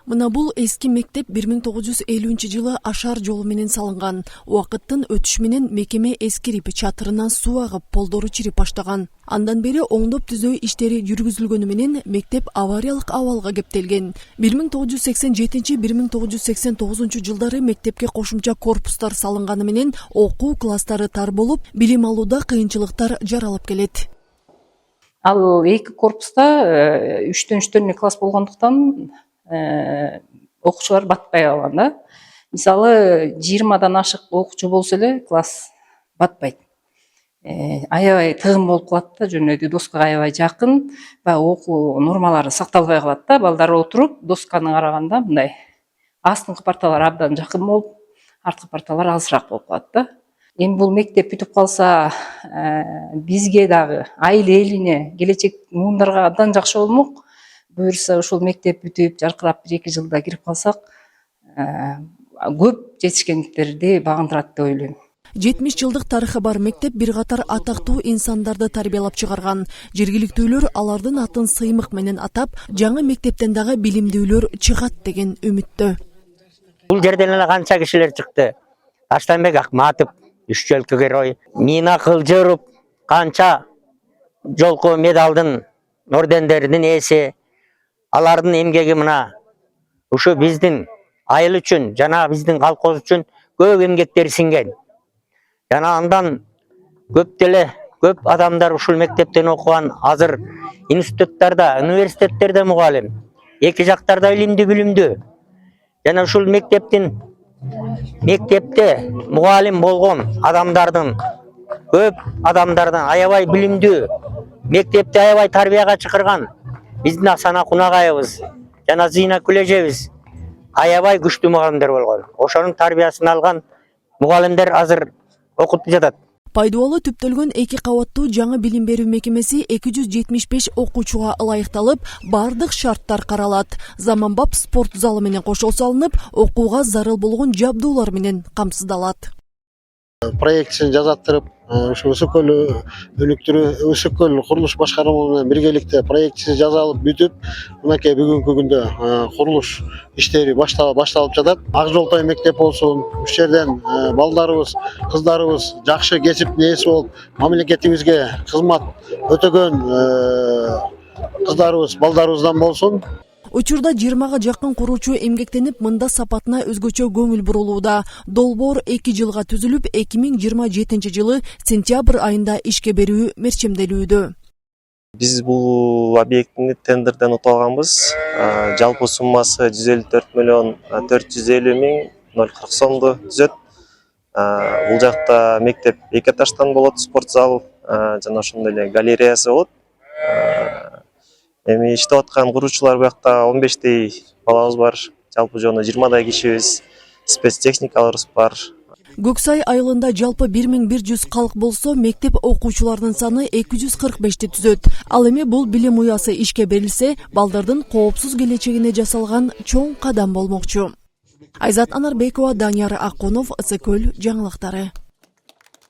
Мына бул эски мектеп 1950-жылы ашар жолу менен салынган. Убакыттын өтүшү менен мекеме эскирип, чатырынан суу агып, полдору чирип баштаган. Андан бери оңдоп түзөө иштери жүргүзүлгөнү менен мектеп авариялык абалга кептелген. 1987-1989 жылдары мектепке кошумча корпустар салынганы менен окуу класстары тар болуп, билим алууда кыйынчылыктар жаралып келет. Ал эки корпуста 3-3 класс болгондуктан окуучулар батпай калган да. Мисалы 20-дан ашык окуучу болсо эле класс батпайт. Аябай тыгын болуп калат да, жөнөдү доскага аябай жакын, баягы окуу нормалары сакталбай калат да. Балдар отуруп, досканы караганда мындай астыңкы парталар абдан жакын болуп, арткы парталар алысыраак болуп калат да. Эми бул мектеп бүтүп калса, бизге дагы, айыл элине, келечек муундарга абдан жакшы болмок. Буюрса ушул мектеп бүтүп, жаркырап 1-2 жылда кирип калсак, көп жетишкендиктерди багындырат деп ойлойм. 70 жылдык тарыхы бар мектеп бир катар атактуу инсандарды тарбиялап чыгарган. Жергиликтүүлөр алардын атын сыймык менен атап, жаңы мектептен дагы билимдүүлөр чыгат деген үмүттө. Бул жерден эле канча кишилер чыкты. Таштанбек Акматов, үч жолку герой, Мина Кылжыров, канча жолку медалдын, ордендердин ээси. Алардын эмгеги мына ушу биздин айыл үчүн, жана биздин колхоз үчүн көп эмгектери сиңген. Жана андан көп адамдар ушул мектептен окуган, азыр институттарда, университеттерде мугалим, эки жактарда билимдүү. Жана ушул мектепте мугалим болгон көп адамдардын аябай билимдүү, мектепти аябай тарбияга чакырган биздин Асана Кунагайыбыз жана Зина Күлежебиз аябай күчтүү мугалимдер болгон. Ошонун тарбиясын алган мугалимдер азыр окутуп жатат. Пайдубалы түптөлгөн 2 кабаттуу жаңы билим берүү мекемеси 275 окуучуга ылайыкталып, бардык шарттар каралат. Заманбап спорт залы менен кошо салынып, окууга зарыл болгон жабдуулар менен камсыздалат. Проектисин жазаттырып, ушу Өсөкөл Өсөкөл курулуш башкармасы менен биргеликте проектисин жазалып бүтүп, мынакей бүгүнкү күндө курулуш иштери башталып жатат. Ак Жолтой мектеп болсун, ушул жерден балдарыбыз, кыздарыбыз жакшы кесиптин ээси болуп, мамлекетибизге кызмат өтөгөн кыздарыбыз, балдарыбыздан болсун. Учурда 20-га жакын куруучу эмгектенип, мында сапатына өзгөчө көңүл бурулууда. Долбоор 2 жылга түзүлүп, 2027 жылы сентябрь айында ишке берүү мерчемделүүдө. Биз бул объектини тендерден утуп алганбыз. Жалпы суммасы 154.450.040 сомду түзөт. Бул жакта мектеп 2 этаждан болот, спорт зал жана ошондой эле галереясы болот. Эми иштеп аткан куруучулар буякта 15 балабыз бар, жалпы жону 20 кишибиз, спецтехникаларыбыз бар. Көксай айылында жалпы 1100 калк болсо, мектеп окуучулардын саны 245ти түзөт. Ал эми бул билим уясы ишке берилсе, балдардын коопсуз келечегине жасалган чоң кадам болмокчу. Айзат Анарбекова, Данияр Акунов, Өсөкөл жаңылыктары.